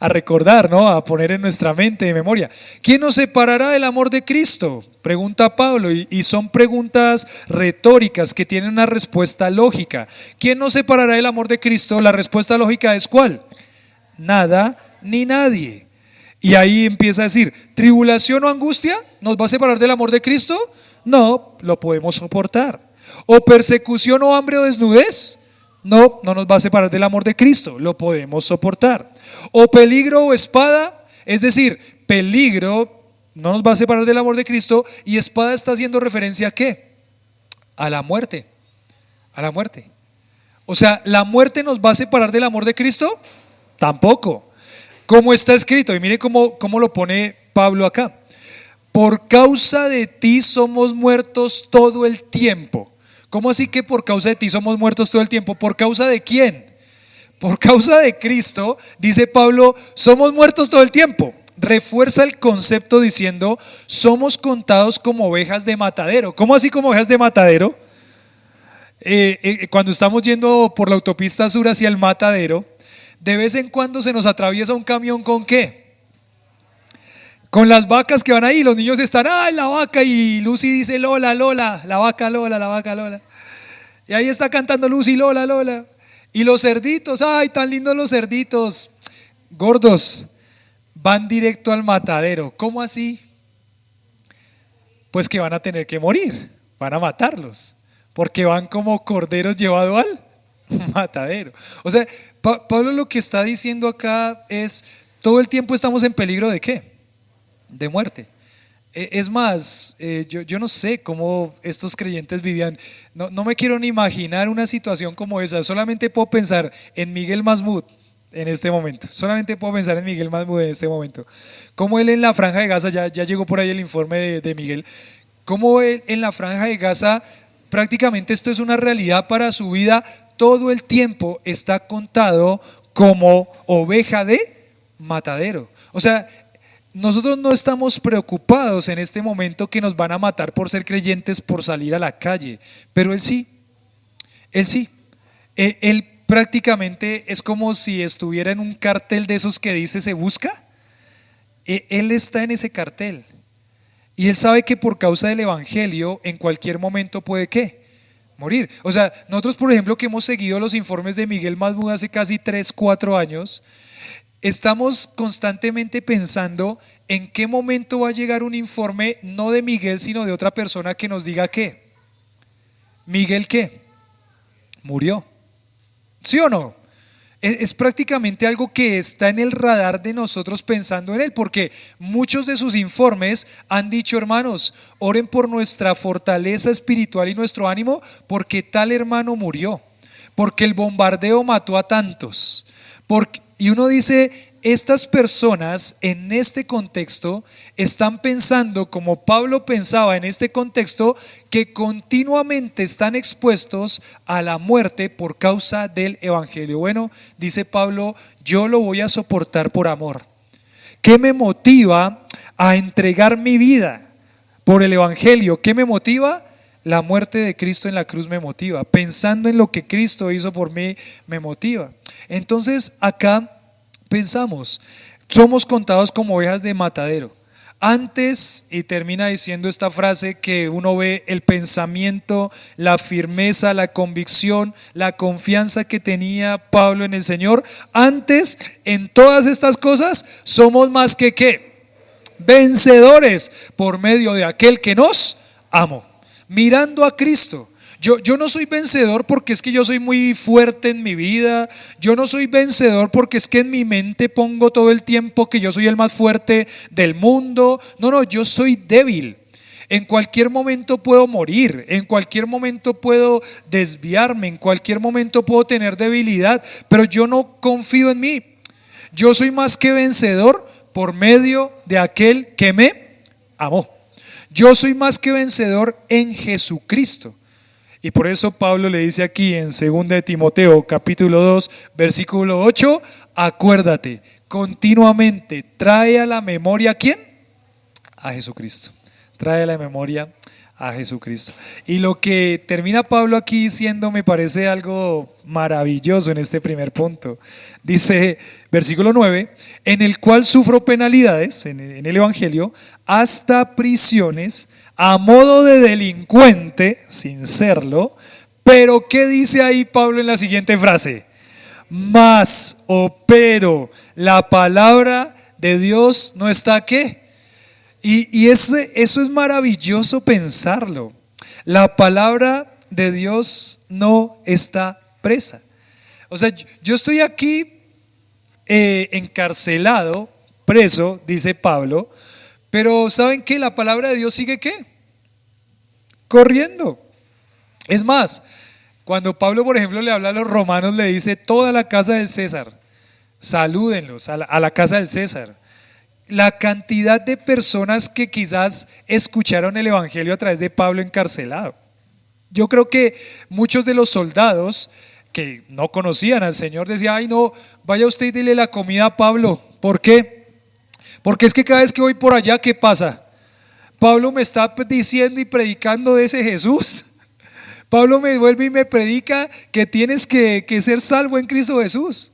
recordar, ¿no? A poner en nuestra mente de memoria. ¿Quién nos separará del amor de Cristo? Pregunta Pablo, y son preguntas retóricas que tienen una respuesta lógica. ¿Quién nos separará del amor de Cristo? La respuesta lógica es ¿cuál? Nada ni nadie. Y ahí empieza a decir, ¿tribulación o angustia nos va a separar del amor de Cristo? No, lo podemos soportar. ¿O persecución o hambre o desnudez? No nos va a separar del amor de Cristo, lo podemos soportar. O peligro o espada, es decir, peligro no nos va a separar del amor de Cristo, y espada está haciendo referencia ¿a qué? A la muerte, a la muerte. O sea, ¿la muerte nos va a separar del amor de Cristo? Tampoco. Como está escrito, y mire cómo lo pone Pablo acá. Por causa de ti somos muertos todo el tiempo. ¿Cómo así que por causa de ti somos muertos todo el tiempo? ¿Por causa de quién? Por causa de Cristo, dice Pablo, somos muertos todo el tiempo. Refuerza el concepto diciendo, somos contados como ovejas de matadero. ¿Cómo así como ovejas de matadero? Cuando estamos yendo por la autopista sur hacia el matadero, de vez en cuando se nos atraviesa un camión ¿con qué? Con las vacas que van ahí. Los niños están, ¡ay, la vaca! Y Lucy dice, Lola, Lola, la vaca Lola, la vaca Lola. Y ahí está cantando Lucy, Lola, Lola. Y los cerditos, ¡ay, tan lindos los cerditos! Gordos, van directo al matadero. ¿Cómo así? Pues que van a tener que morir, van a matarlos, porque van como corderos llevados al matadero. O sea, Pablo lo que está diciendo acá es, todo el tiempo estamos en peligro ¿de qué? De muerte. Es más, yo no sé cómo estos creyentes vivían. No me quiero ni imaginar una situación como esa. Solamente puedo pensar en Miguel Masmud en este momento. Solamente puedo pensar en Miguel Masmud en este momento. Como él en la Franja de Gaza, ya llegó por ahí el informe de Miguel. Como él en la Franja de Gaza, prácticamente esto es una realidad para su vida. Todo el tiempo está contado como oveja de matadero. O sea, nosotros no estamos preocupados en este momento que nos van a matar por ser creyentes, por salir a la calle, pero él sí, él prácticamente es como si estuviera en un cartel de esos que dice se busca. Él está en ese cartel y él sabe que por causa del evangelio en cualquier momento puede ¿qué? Morir. O sea, nosotros por ejemplo que hemos seguido los informes de Miguel Masmud hace casi 3-4 años, estamos constantemente pensando en qué momento va a llegar un informe, no de Miguel, sino de otra persona que nos diga ¿qué? ¿Miguel qué? Murió. ¿Sí o no? Es prácticamente algo que está en el radar de nosotros pensando en él, porque muchos de sus informes han dicho, hermanos, oren por nuestra fortaleza espiritual y nuestro ánimo, porque tal hermano murió, porque el bombardeo mató a tantos, y uno dice, estas personas en este contexto están pensando, como Pablo pensaba en este contexto, que continuamente están expuestos a la muerte por causa del evangelio. Bueno, dice Pablo, yo lo voy a soportar por amor. ¿Qué me motiva a entregar mi vida por el evangelio? ¿Qué me motiva? La muerte de Cristo en la cruz me motiva. Pensando en lo que Cristo hizo por mí me motiva. Entonces acá pensamos, somos contados como ovejas de matadero. Antes, y termina diciendo esta frase que uno ve el pensamiento, la firmeza, la convicción, la confianza que tenía Pablo en el Señor. Antes, en todas estas cosas, somos más que ¿qué? Vencedores por medio de aquel que nos amó. Mirando a Cristo. Yo no soy vencedor porque es que yo soy muy fuerte en mi vida. Yo no soy vencedor porque es que en mi mente pongo todo el tiempo que yo soy el más fuerte del mundo. No, yo soy débil. En cualquier momento puedo morir, en cualquier momento puedo desviarme, en cualquier momento puedo tener debilidad, pero yo no confío en mí. Yo soy más que vencedor por medio de aquel que me amó. Yo soy más que vencedor en Jesucristo. Y por eso Pablo le dice aquí en 2 de Timoteo capítulo 2 versículo 8, acuérdate, continuamente trae a la memoria ¿a quién? A Jesucristo. Trae a la memoria a Jesucristo. Y lo que termina Pablo aquí diciendo me parece algo maravilloso en este primer punto. Dice, versículo 9, en el cual sufro penalidades, en el Evangelio, hasta prisiones, a modo de delincuente, sin serlo. Pero ¿qué dice ahí Pablo en la siguiente frase? Mas o pero la palabra de Dios no está ¿qué? Y eso es maravilloso pensarlo. La palabra de Dios no está presa. O sea, yo estoy aquí encarcelado, preso, dice Pablo, pero ¿saben qué? La palabra de Dios sigue ¿qué? Corriendo. Es más, cuando Pablo, por ejemplo, le habla a los romanos, le dice toda la casa del César, salúdenlos a la casa del César. La cantidad de personas que quizás escucharon el evangelio a través de Pablo encarcelado. Yo creo que muchos de los soldados que no conocían al Señor decían, ay no, vaya usted y dile la comida a Pablo. ¿Por qué? Porque es que cada vez que voy por allá, ¿qué pasa? Pablo me está diciendo y predicando de ese Jesús. Pablo me vuelve y me predica que tienes que ser salvo en Cristo Jesús.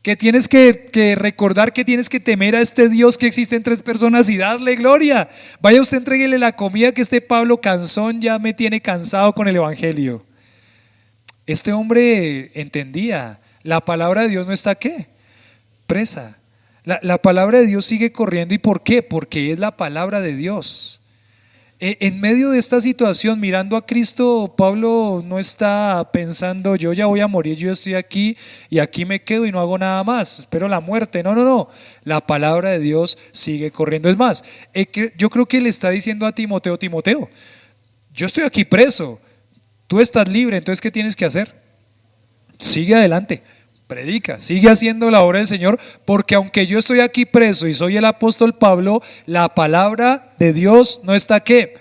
Que tienes que recordar que tienes que temer a este Dios que existe en tres personas y darle gloria. Vaya usted, entréguele la comida que este Pablo cansón ya me tiene cansado con el evangelio. Este hombre entendía, la palabra de Dios no está ¿qué? Presa. La palabra de Dios sigue corriendo. ¿Y por qué? Porque es la palabra de Dios. En medio de esta situación, mirando a Cristo, Pablo no está pensando, yo ya voy a morir, yo estoy aquí y aquí me quedo y no hago nada más, espero la muerte. No, la palabra de Dios sigue corriendo. Es más, yo creo que le está diciendo a Timoteo, yo estoy aquí preso, tú estás libre, entonces ¿qué tienes que hacer? Sigue adelante. Predica, sigue haciendo la obra del Señor, porque aunque yo estoy aquí preso y soy el apóstol Pablo, la palabra de Dios no está ¿qué?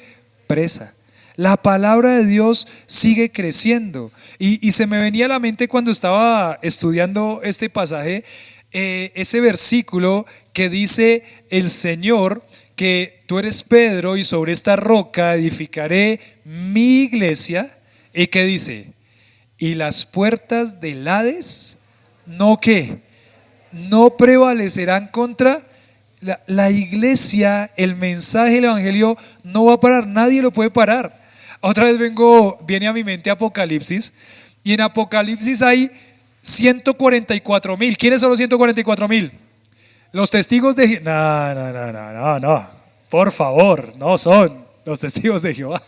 Presa. La palabra de Dios sigue creciendo. Y se me venía a la mente cuando estaba estudiando este pasaje, ese versículo que dice el Señor que tú eres Pedro y sobre esta roca edificaré mi iglesia. ¿Y qué dice? Y las puertas del Hades no ¿qué? No prevalecerán contra la iglesia. El mensaje, el evangelio no va a parar, nadie lo puede parar. Otra vez viene a mi mente Apocalipsis, y en Apocalipsis hay 144,000. ¿Quiénes son los 144,000? Los testigos de Jehová. No, por favor, no son los testigos de Jehová.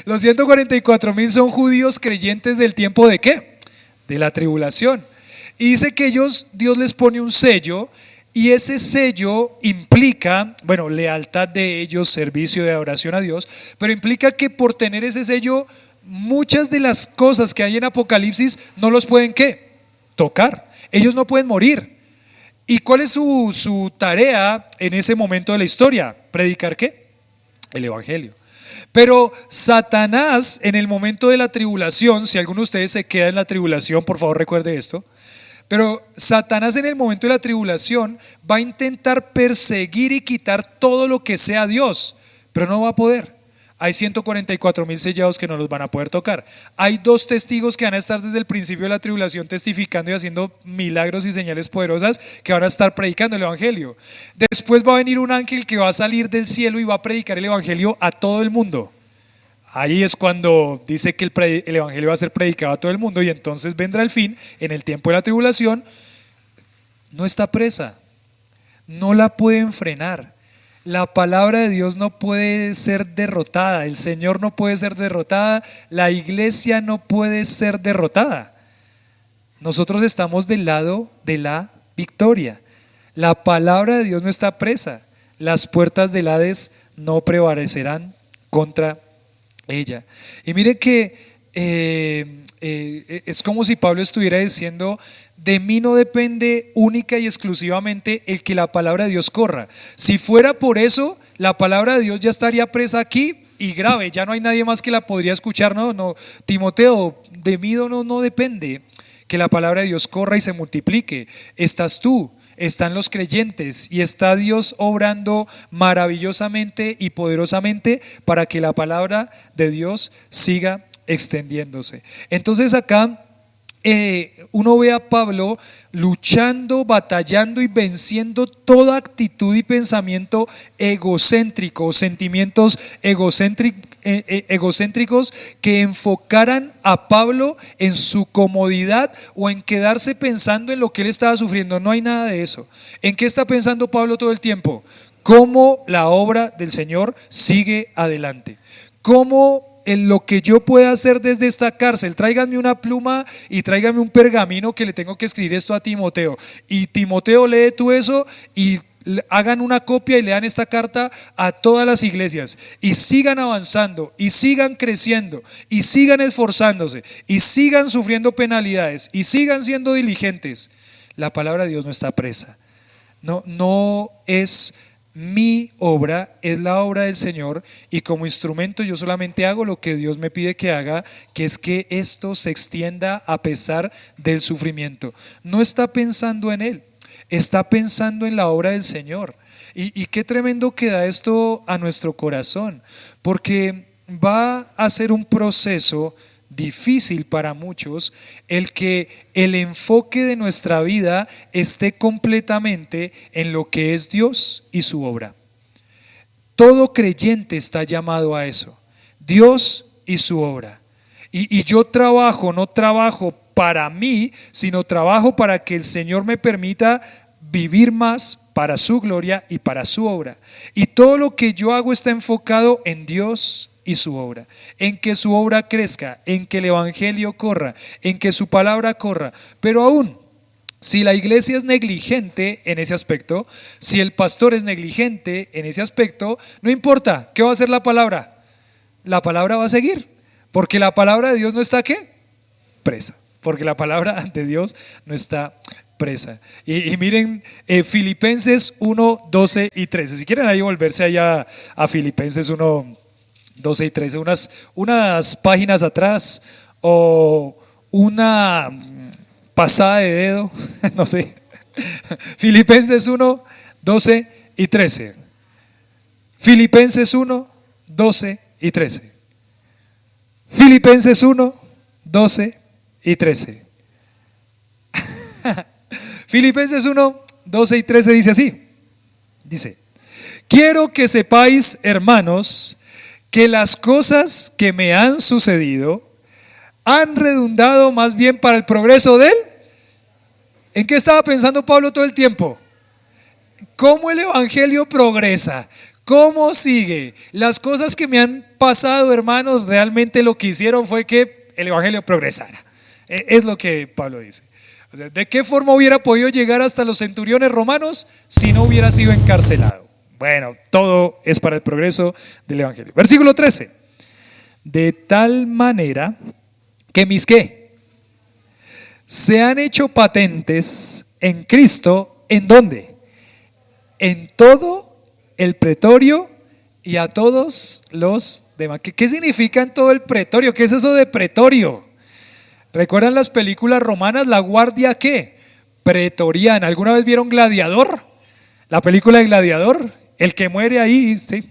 Los 144,000 son judíos creyentes del tiempo de ¿qué? De la tribulación. Y dice que Dios les pone un sello, y ese sello implica, lealtad de ellos, servicio de adoración a Dios, pero implica que por tener ese sello, muchas de las cosas que hay en Apocalipsis no los pueden ¿qué? Tocar. Ellos no pueden morir. ¿Y cuál es su tarea en ese momento de la historia? ¿Predicar qué? El evangelio. Pero Satanás en el momento de la tribulación, si alguno de ustedes se queda en la tribulación, por favor recuerde esto. Pero Satanás en el momento de la tribulación va a intentar perseguir y quitar todo lo que sea Dios, pero no va a poder. Hay 144,000 sellados que no los van a poder tocar. Hay 2 testigos que van a estar desde el principio de la tribulación testificando y haciendo milagros y señales poderosas, que van a estar predicando el evangelio. Después va a venir un ángel que va a salir del cielo y va a predicar el evangelio a todo el mundo. Ahí es cuando dice que el evangelio va a ser predicado a todo el mundo, y entonces vendrá el fin. En el tiempo de la tribulación no está presa, no la pueden frenar. La palabra de Dios no puede ser derrotada, el Señor no puede ser derrotada, la iglesia no puede ser derrotada. Nosotros estamos del lado de la victoria. La palabra de Dios no está presa, las puertas del Hades no prevalecerán contra ella. Y mire que es como si Pablo estuviera diciendo: de mí no depende única y exclusivamente el que la palabra de Dios corra. Si fuera por eso, la palabra de Dios ya estaría presa aquí y grave, ya no hay nadie más que la podría escuchar. No, Timoteo, de mí no depende que la palabra de Dios corra y se multiplique. Estás tú, están los creyentes, y está Dios obrando maravillosamente y poderosamente para que la palabra de Dios siga extendiéndose. Entonces acá uno ve a Pablo luchando, batallando y venciendo toda actitud y pensamiento egocéntrico, sentimientos egocéntricos que enfocaran a Pablo en su comodidad o en quedarse pensando en lo que él estaba sufriendo. No hay nada de eso. ¿En qué está pensando Pablo todo el tiempo? Cómo la obra del Señor sigue adelante, cómo en lo que yo pueda hacer desde esta cárcel. Tráiganme una pluma y tráiganme un pergamino que le tengo que escribir esto a Timoteo, y Timoteo lee tú eso y hagan una copia y lean esta carta a todas las iglesias, y sigan avanzando y sigan creciendo y sigan esforzándose y sigan sufriendo penalidades y sigan siendo diligentes. La palabra de Dios no está presa. No es mi obra, es la obra del Señor, y como instrumento yo solamente hago lo que Dios me pide que haga, que es que esto se extienda a pesar del sufrimiento. No está pensando en él, está pensando en la obra del Señor. Y qué tremendo que da esto a nuestro corazón, porque va a ser un proceso difícil para muchos el que el enfoque de nuestra vida esté completamente en lo que es Dios y su obra. Todo creyente está llamado a eso, Dios y su obra. Y yo no trabajo para mí, sino trabajo para que el Señor me permita vivir más para su gloria y para su obra. Y todo lo que yo hago está enfocado en Dios y su obra, en que su obra crezca, en que el evangelio corra, en que su palabra corra. Pero aún, si la iglesia es negligente en ese aspecto, si el pastor es negligente en ese aspecto, no importa, ¿qué va a hacer la palabra? La palabra va a seguir, porque la palabra de Dios no está ¿qué? Presa, porque la palabra de Dios no está presa. Y miren, Filipenses 1, 12 y 13. Si quieren ahí volverse allá a Filipenses 1, 12 y 13, unas páginas atrás, o una pasada de dedo, no sé. Filipenses 1, 12 y 13. Filipenses 1, 12 y 13. Filipenses 1, 12 y 13. Filipenses 1, 12 y 13 dice así. Dice: quiero que sepáis, hermanos, que las cosas que me han sucedido han redundado más bien para el progreso de él. ¿En qué estaba pensando Pablo todo el tiempo? ¿Cómo el evangelio progresa? ¿Cómo sigue? Las cosas que me han pasado, hermanos, realmente lo que hicieron fue que el evangelio progresara. Es lo que Pablo dice. O sea, ¿de qué forma hubiera podido llegar hasta los centuriones romanos si no hubiera sido encarcelado? Bueno, todo es para el progreso del evangelio. Versículo 13. De tal manera que mis ¿qué? Se han hecho patentes en Cristo ¿en dónde? En todo el pretorio y a todos los demás. ¿Qué significa en todo el pretorio? ¿Qué es eso de pretorio? ¿Recuerdan las películas romanas? ¿La guardia qué? Pretoriana. ¿Alguna vez vieron Gladiador? La película de Gladiador, el que muere ahí, ¿sí?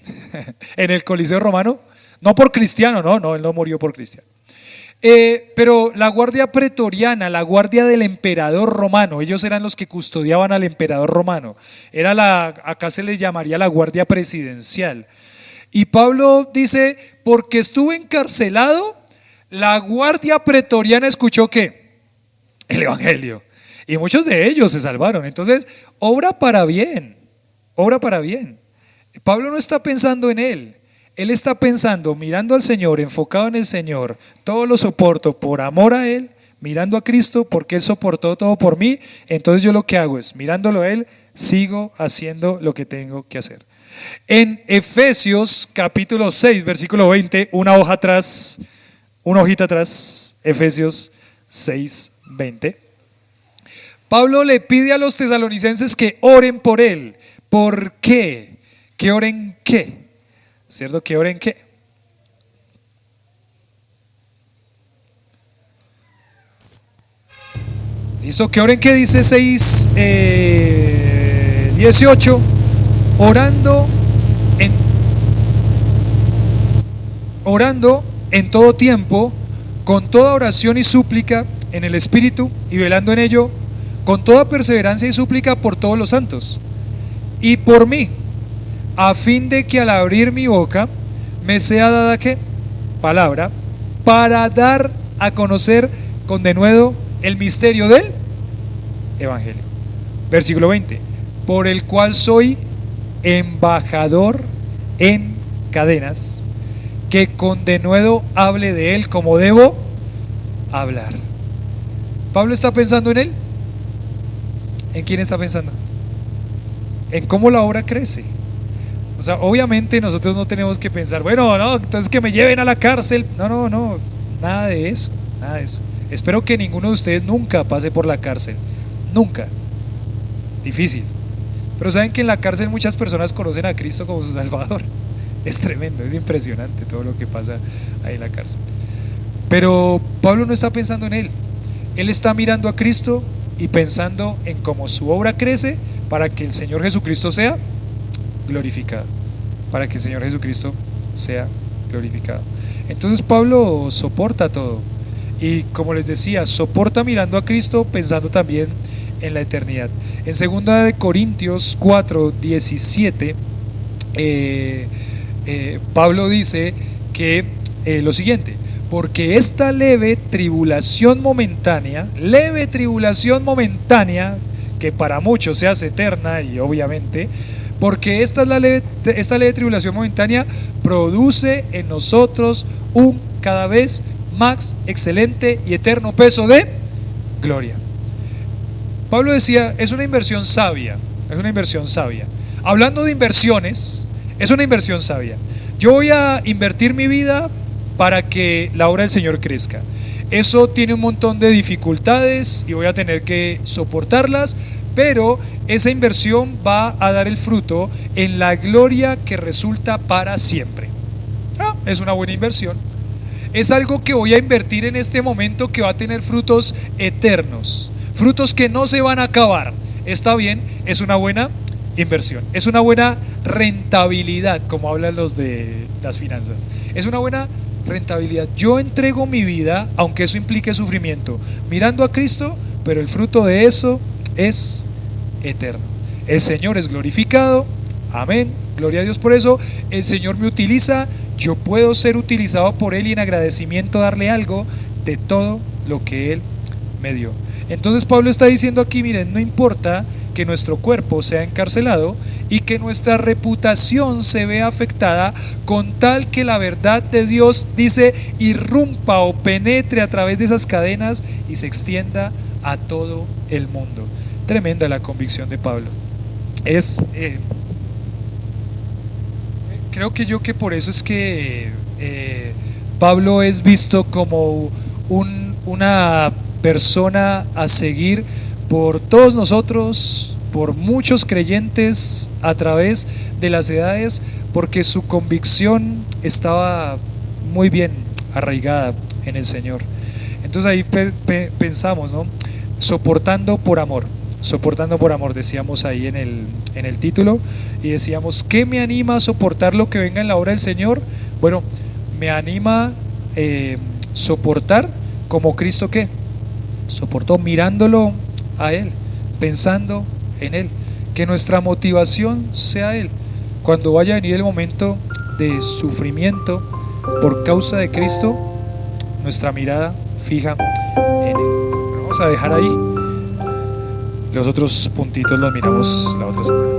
En el Coliseo Romano. No por cristiano, no, él no murió por cristiano. Pero la guardia pretoriana, la guardia del emperador romano, ellos eran los que custodiaban al emperador romano. Acá se les llamaría la guardia presidencial. Y Pablo dice, porque estuve encarcelado, la guardia pretoriana escuchó ¿qué? El evangelio. Y muchos de ellos se salvaron. Entonces, obra para bien, obra para bien. Pablo no está pensando en él. Él está pensando, mirando al Señor, enfocado en el Señor. Todo lo soporto por amor a Él, mirando a Cristo, porque Él soportó todo por mí. Entonces yo lo que hago es, mirándolo a Él, sigo haciendo lo que tengo que hacer. En Efesios capítulo 6, versículo 20, una hojita atrás, Efesios 6, 20. Pablo le pide a los tesalonicenses que oren por él. ¿Por qué? ¿Que oren qué? ¿Cierto? ¿Que oren qué? ¿Listo? ¿Que oren qué? Dice 6, 18. Orando en todo tiempo, con toda oración y súplica en el Espíritu, y velando en ello, con toda perseverancia y súplica por todos los santos, y por mí, a fin de que al abrir mi boca me sea dada ¿qué? Palabra, para dar a conocer con denuedo el misterio del Evangelio. Versículo 20, por el cual soy embajador en cadenas, que con denuedo hable de él como debo hablar. Pablo está pensando en él. ¿En quién está pensando? En cómo la obra crece. O sea, obviamente nosotros no tenemos que pensar, bueno, no, entonces que me lleven a la cárcel. No, nada de eso, nada de eso. Espero que ninguno de ustedes nunca pase por la cárcel, nunca. Difícil. Pero saben que en la cárcel muchas personas conocen a Cristo como su Salvador. Es tremendo, es impresionante todo lo que pasa ahí en la cárcel. Pero Pablo no está pensando en él. Él está mirando a Cristo y pensando en cómo su obra crece para que el Señor Jesucristo sea glorificado, para que el Señor Jesucristo sea glorificado. Entonces Pablo soporta todo, y como les decía, soporta mirando a Cristo, pensando también en la eternidad. En 2 Corintios 4, 17, Pablo dice que lo siguiente: porque esta leve tribulación momentánea, que para muchos se hace eterna, y obviamente, porque esta leve tribulación momentánea produce en nosotros un cada vez más excelente y eterno peso de gloria. Pablo decía, es una inversión sabia, Hablando de inversiones, es una inversión sabia. Yo voy a invertir mi vida para que la obra del Señor crezca. Eso tiene un montón de dificultades y voy a tener que soportarlas, pero esa inversión va a dar el fruto en la gloria que resulta para siempre. Es una buena inversión. Es algo que voy a invertir en este momento que va a tener frutos eternos, frutos que no se van a acabar. Está bien, es una buena inversión, es una buena rentabilidad, como hablan los de las finanzas. Es una buena rentabilidad. Yo entrego mi vida, aunque eso implique sufrimiento, mirando a Cristo, pero el fruto de eso es eterno. El Señor es glorificado, amén, gloria a Dios por eso. El Señor me utiliza, yo puedo ser utilizado por Él y en agradecimiento darle algo de todo lo que Él me dio. Entonces Pablo está diciendo aquí, miren, no importa que nuestro cuerpo sea encarcelado y que nuestra reputación se vea afectada, con tal que la verdad de Dios, dice, irrumpa o penetre a través de esas cadenas y se extienda a todo el mundo. Tremenda la convicción de Pablo. Creo que por eso es que Pablo es visto como una persona a seguir por todos nosotros, por muchos creyentes a través de las edades, porque su convicción estaba muy bien arraigada en el Señor. Entonces ahí pensamos, ¿no? Soportando por amor, decíamos ahí en el título, y decíamos, ¿qué me anima a soportar lo que venga en la obra del Señor? Bueno, me anima soportar como Cristo, ¿qué? Soportó, mirándolo a Él, pensando en Él, que nuestra motivación sea Él. Cuando vaya a venir el momento de sufrimiento por causa de Cristo, nuestra mirada fija en Él. Vamos a dejar ahí, los otros puntitos los miramos la otra semana.